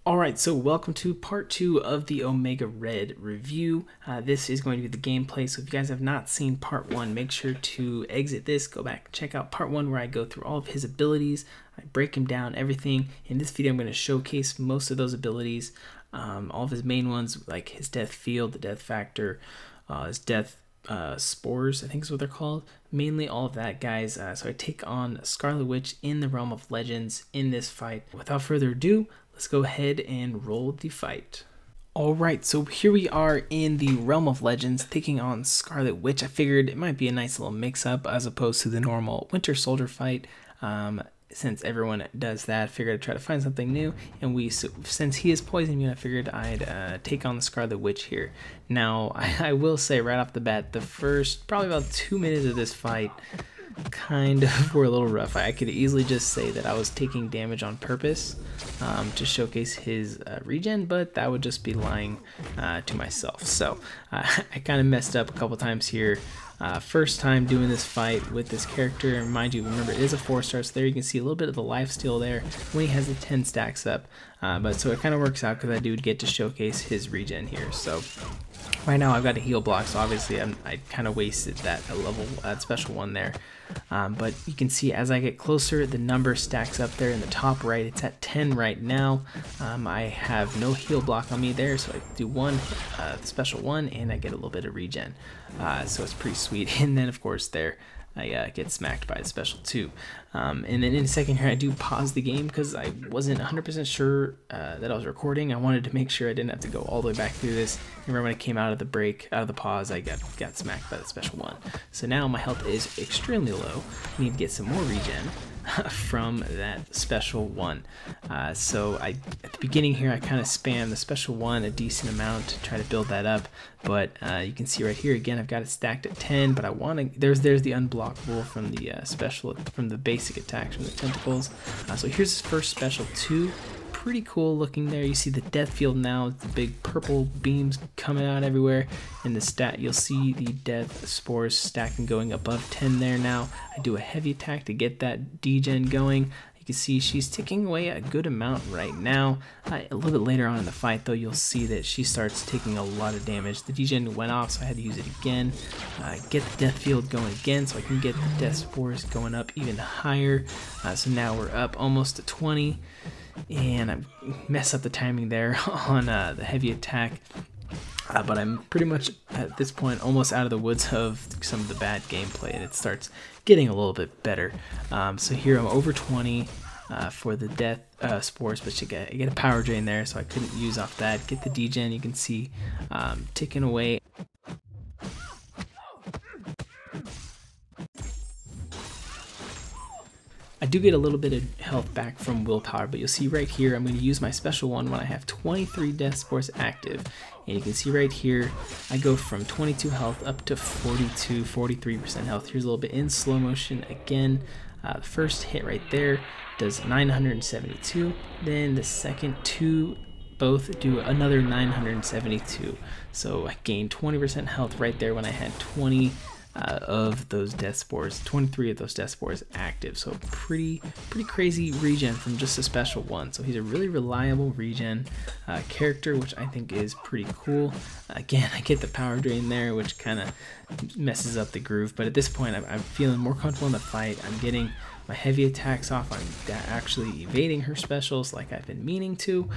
Alright, so welcome to part 2 of the Omega Red review. This is going to be the gameplay, so if you guys have not seen part 1, make sure to exit this, go back and check out part 1 where I go through all of his abilities, I break him down, everything. In this video I'm going to showcase most of those abilities, all of his main ones like his death field, the death factor, his death spores, I think is what they're called. Mainly all of that, guys. So I take on Scarlet Witch in the realm of legends in this fight. Without further ado, let's go ahead and roll the fight. Alright, so here we are in the realm of legends taking on Scarlet Witch. I figured it might be a nice little mix-up as opposed to the normal Winter Soldier fight. Since everyone does that, I figured I'd try to find something new, and since he is poison immune, I figured I'd take on the Scarlet Witch here. Now, I will say right off the bat, the first probably about 2 minutes of this fight kind of were a little rough. I could easily just say that I was taking damage on purpose to showcase his regen, but that would just be lying to myself. So I kind of messed up a couple times here. First time doing this fight with this character, and mind you, remember it is a 4-star, so there you can see a little bit of the lifesteal there when he has the 10 stacks up. But so it kind of works out because I do get to showcase his regen here. So right now I've got a heal block, so obviously I kind of wasted that special one there. But you can see as I get closer, the number stacks up there in the top right. It's at 10 right now. I have no heal block on me there, so I do the special one, and I get a little bit of regen. So it's pretty sweet. And then of course there I get smacked by the special 2. And then in a second here I do pause the game because I wasn't 100% sure that I was recording. I wanted to make sure I didn't have to go all the way back through this. Remember when I came out of the break, out of the pause, I got smacked by the special 1. So now my health is extremely low. I need to get some more regen from that special 1. So at the beginning here I kind of spam the special 1 a decent amount to try to build that up, but you can see right here again I've got it stacked at 10, but I want to, there's the unblockable from the from the basic attacks from the tentacles. So here's his first special 2. Pretty cool looking there. You see the death field now, the big purple beams coming out everywhere. In the stat, you'll see the death spores stacking going above 10 there now. I do a heavy attack to get that degen going. You can see she's ticking away a good amount right now. A little bit later on in the fight though, you'll see that she starts taking a lot of damage. The degen went off, so I had to use it again. Get the death field going again so I can get the death spores going up even higher. So now we're up almost to 20. And I mess up the timing there on the heavy attack, but I'm pretty much at this point almost out of the woods of some of the bad gameplay, and it starts getting a little bit better. So here I'm over 20 for the death spores, but you get a power drain there, so I couldn't use off that. Get the degen, you can see ticking away. I do get a little bit of health back from willpower, but you'll see right here I'm going to use my special 1 when I have 23 death spores active, and you can see right here I go from 22 health up to 43% health. Here's a little bit in slow motion again. The first hit right there does 972, then the second 2 both do another 972, so I gained 20% health right there when I had 20 of those death spores, 23 of those death spores active. So pretty crazy regen from just a special 1. So he's a really reliable regen character, which I think is pretty cool. Again, I get the power drain there, which kind of messes up the groove, but at this point I'm feeling more comfortable in the fight. I'm getting my heavy attacks off. I'm actually evading her specials like I've been meaning to.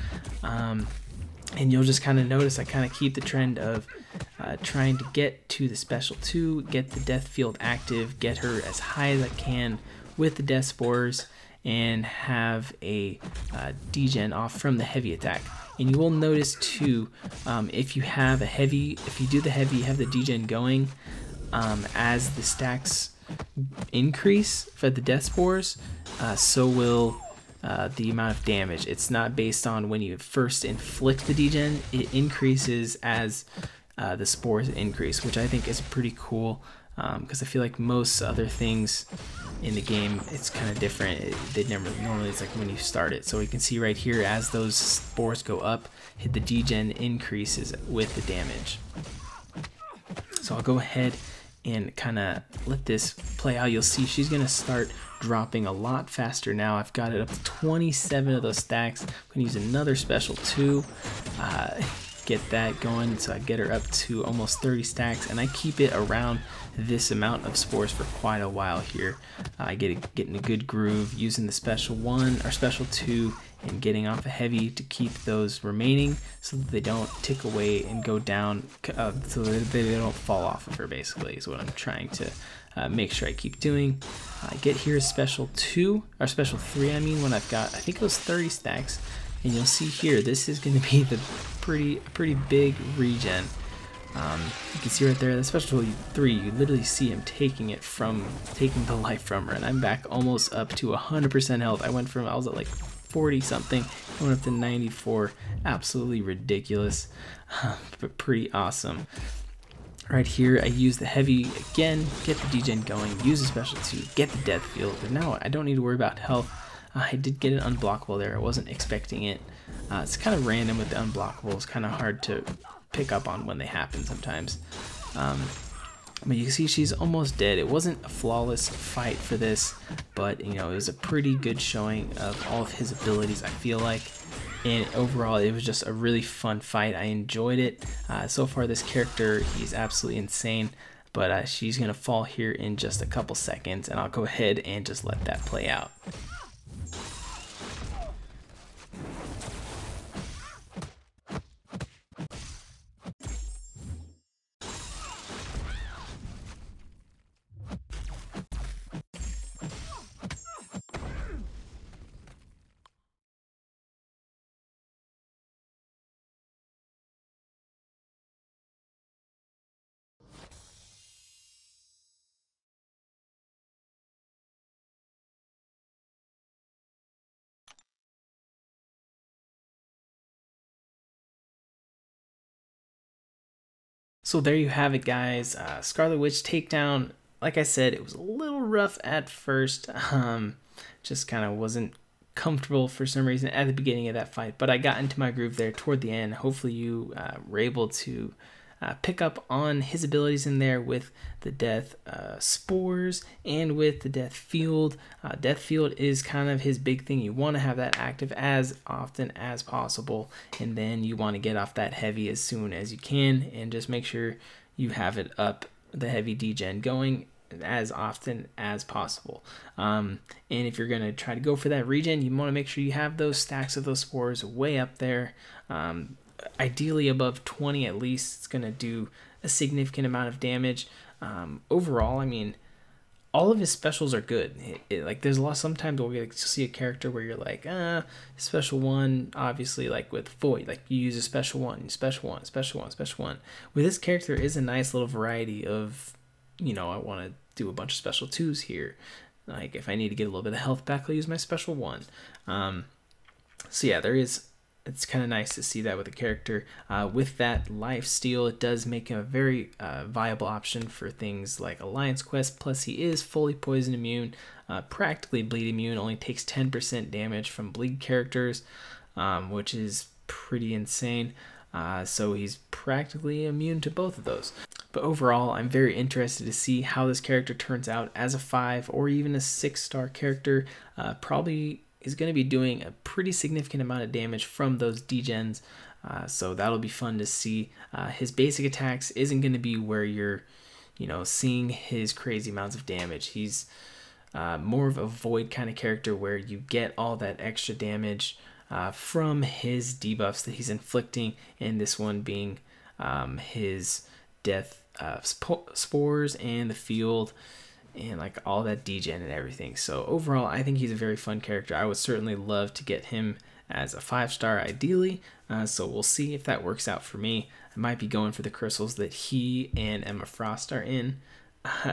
And you'll just kind of notice I kind of keep the trend of trying to get to the special 2, get the death field active, get her as high as I can with the death spores, and have a degen off from the heavy attack. And you will notice too, if you do the heavy, you have the degen going, as the stacks increase for the death spores, so will the amount of damage. It's not based on when you first inflict the degen, it increases as the spores increase, which I think is pretty cool, because I feel like most other things in the game it's kind of different. Normally it's like when you start it. So you can see right here as those spores go up, hit the degen increases with the damage. So I'll go ahead and kind of let this play out, you'll see she's going to start dropping a lot faster now. I've got it up to 27 of those stacks. I'm going to use another special 2, get that going, so I get her up to almost 30 stacks, and I keep it around this amount of spores for quite a while here. I get in a good groove using the special 1 or special 2 and getting off a heavy to keep those remaining so that they don't tick away and go down, so that they don't fall off of her, basically, is what I'm trying to make sure I keep doing. I get here a special 2, or special 3, I mean, when I've got, I think it was 30 stacks, and you'll see here, this is going to be the pretty big regen. You can see right there, the special 3, you literally see him taking the life from her, and I'm back almost up to 100% health. I was at like 40 something, I went up to 94. Absolutely ridiculous, but pretty awesome. Right here, I use the heavy again, get the degen going, use a special 2, get the death field, but now I don't need to worry about health. I did get an unblockable there, I wasn't expecting it. It's kind of random with the unblockable, it's kind of hard to pick up on when they happen sometimes. But you can see she's almost dead. It wasn't a flawless fight for this, but you know, it was a pretty good showing of all of his abilities, I feel like. And overall, it was just a really fun fight. I enjoyed it. So far, this character, he's absolutely insane, but she's gonna fall here in just a couple seconds, and I'll go ahead and just let that play out. So there you have it, guys. Scarlet Witch takedown. Like I said, it was a little rough at first. Just kind of wasn't comfortable for some reason at the beginning of that fight, but I got into my groove there toward the end. Hopefully you were able to pick up on his abilities in there with the death spores and with the death field. Death field is kind of his big thing. You want to have that active as often as possible, and then you want to get off that heavy as soon as you can, and just make sure you have it up, the heavy degen going as often as possible. And if you're going to try to go for that regen, you want to make sure you have those stacks of those spores way up there. Ideally above 20 at least. It's going to do a significant amount of damage. Overall, I mean, all of his specials are good. Like, there's a lot, sometimes we'll see a character where you're like, special 1, obviously, like with Void, like you use a special 1, special 1, special 1, special 1. With this character, is a nice little variety of, you know, I want to do a bunch of special 2s here. Like, if I need to get a little bit of health back, I'll use my special 1. So yeah, it's kind of nice to see that with a character. With that life steal, it does make him a very viable option for things like Alliance Quest. Plus, he is fully poison immune, practically bleed immune, only takes 10% damage from bleed characters, which is pretty insane. So he's practically immune to both of those. But overall, I'm very interested to see how this character turns out as a 5 or even a 6-star character. Probably is going to be doing a pretty significant amount of damage from those degens, so that'll be fun to see. His basic attacks isn't going to be where you're, you know, seeing his crazy amounts of damage. He's more of a Void kind of character where you get all that extra damage from his debuffs that he's inflicting, and this one being his death spores and the field, and like all that degen and everything. So overall, I think he's a very fun character. I would certainly love to get him as a 5-star ideally, so we'll see if that works out for me. I might be going for the crystals that he and Emma Frost are in,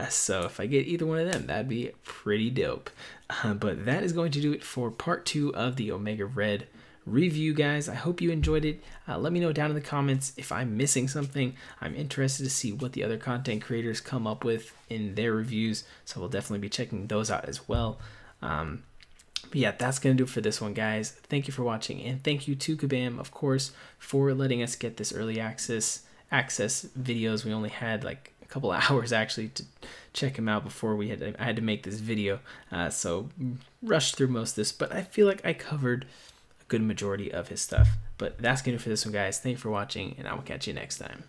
so if I get either one of them, that'd be pretty dope. But that is going to do it for part 2 of the Omega Red review, guys. I hope you enjoyed it. Let me know down in the comments if I'm missing something. I'm interested to see what the other content creators come up with in their reviews, so we'll definitely be checking those out as well. But yeah, that's gonna do it for this one, guys. Thank you for watching, and thank you to Kabam, of course, for letting us get this early access videos. We only had like a couple of hours actually to check him out before I had to make this video. So rushed through most of this, but I feel like I covered a good majority of his stuff. But that's gonna do it for this one, guys. Thank you for watching, and I will catch you next time.